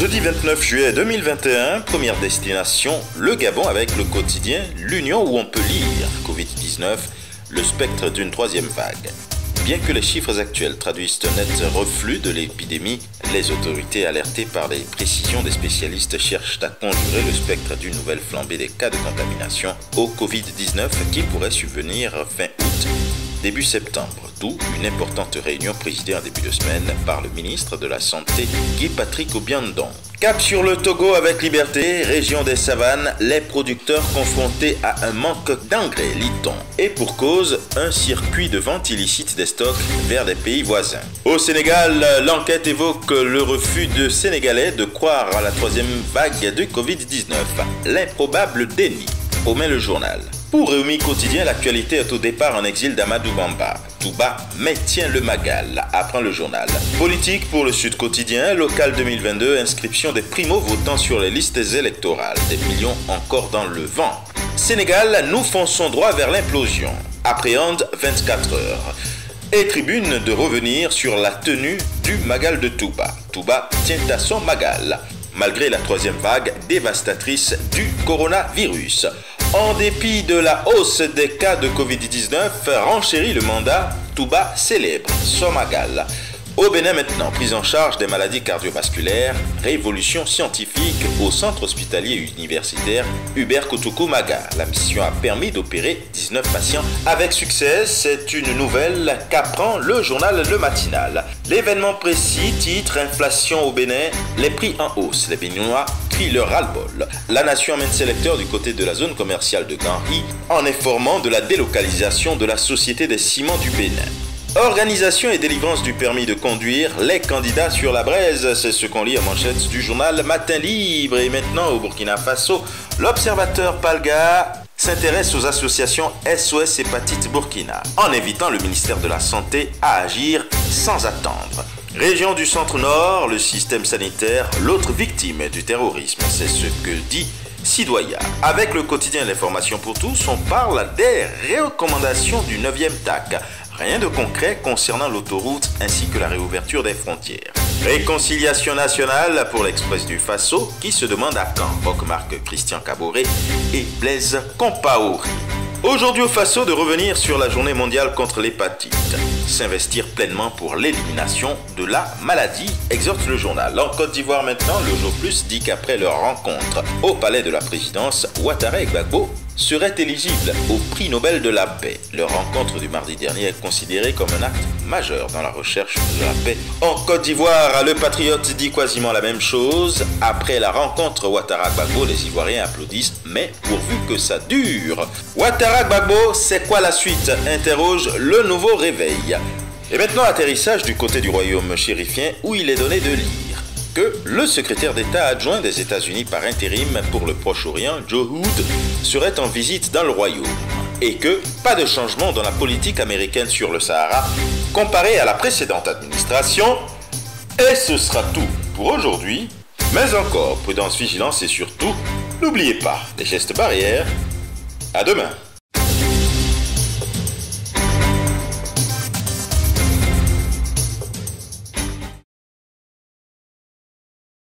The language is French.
Jeudi 29 juillet 2021, première destination, le Gabon avec le quotidien L'Union où on peut lire Covid-19, le spectre d'une troisième vague. Bien que les chiffres actuels traduisent un net reflux de l'épidémie, les autorités alertées par les précisions des spécialistes cherchent à conjurer le spectre d'une nouvelle flambée des cas de contamination au Covid-19 qui pourrait subvenir fin août, début septembre, d'où une importante réunion présidée en début de semaine par le ministre de la Santé, Guy-Patrick Obiandon. Cap sur le Togo avec Liberté, région des savanes, les producteurs confrontés à un manque d'engrais, lit-on. Et pour cause, un circuit de vente illicite des stocks vers des pays voisins. Au Sénégal, l'enquête évoque le refus de Sénégalais de croire à la troisième vague de Covid-19. L'improbable déni, promet le journal. Pour Réumi Quotidien, l'actualité est au départ en exil d'Amadou Bamba. Touba maintient le Magal, apprend le journal. Politique pour le Sud Quotidien, local 2022, inscription des primo-votants sur les listes électorales. Des millions encore dans le vent. Sénégal, nous fonçons droit vers l'implosion. Appréhende 24 heures. Et tribune de revenir sur la tenue du Magal de Touba. Touba tient à son Magal, malgré la troisième vague dévastatrice du coronavirus. En dépit de la hausse des cas de Covid-19, renchérit le mandat, Touba célèbre son Magal. Au Bénin maintenant, prise en charge des maladies cardiovasculaires, révolution scientifique au centre hospitalier universitaire Hubert Koutoukou Maga. La mission a permis d'opérer 19 patients avec succès. C'est une nouvelle qu'apprend le journal Le Matinal. L'événement précis, titre inflation au Bénin, les prix en hausse. Les Béninois crient leur ras-le-bol. La nation amène ses lecteurs du côté de la zone commerciale de Ganri en informant de la délocalisation de la Société des Ciments du Bénin. Organisation et délivrance du permis de conduire, les candidats sur la braise, c'est ce qu'on lit en manchette du journal Matin Libre. Et maintenant au Burkina Faso, l'observateur Palga s'intéresse aux associations SOS Hépatite Burkina, en invitant le ministère de la Santé à agir sans attendre. Région du Centre-Nord, le système sanitaire, l'autre victime du terrorisme, c'est ce que dit Sidoya. Avec le quotidien L'Information pour tous, on parle des recommandations du 9e TAC. Rien de concret concernant l'autoroute ainsi que la réouverture des frontières. Réconciliation nationale pour l'Express du Faso qui se demande à quand, remarque Christian Caboret et Blaise Compaoré. Aujourd'hui au Faso, de revenir sur la journée mondiale contre l'hépatite. S'investir pleinement pour l'élimination de la maladie, exhorte le journal. En Côte d'Ivoire maintenant, le Jour Plus dit qu'après leur rencontre au palais de la présidence, Ouattara et Gbagbo seraient éligibles au prix Nobel de la paix. Leur rencontre du mardi dernier est considérée comme un acte majeur dans la recherche de la paix. En Côte d'Ivoire, le Patriote dit quasiment la même chose. Après la rencontre Ouattara-Gbagbo, les Ivoiriens applaudissent, mais pourvu que ça dure. Ouattara-Gbagbo, c'est quoi la suite? Interroge le Nouveau Réveil. Et maintenant, atterrissage du côté du royaume chérifien où il est donné de lire que le secrétaire d'État adjoint des États-Unis par intérim pour le Proche-Orient, Joe Hood, serait en visite dans le royaume et que pas de changement dans la politique américaine sur le Sahara comparé à la précédente administration. Et ce sera tout pour aujourd'hui. Mais encore, prudence, vigilance et surtout, n'oubliez pas les gestes barrières. À demain.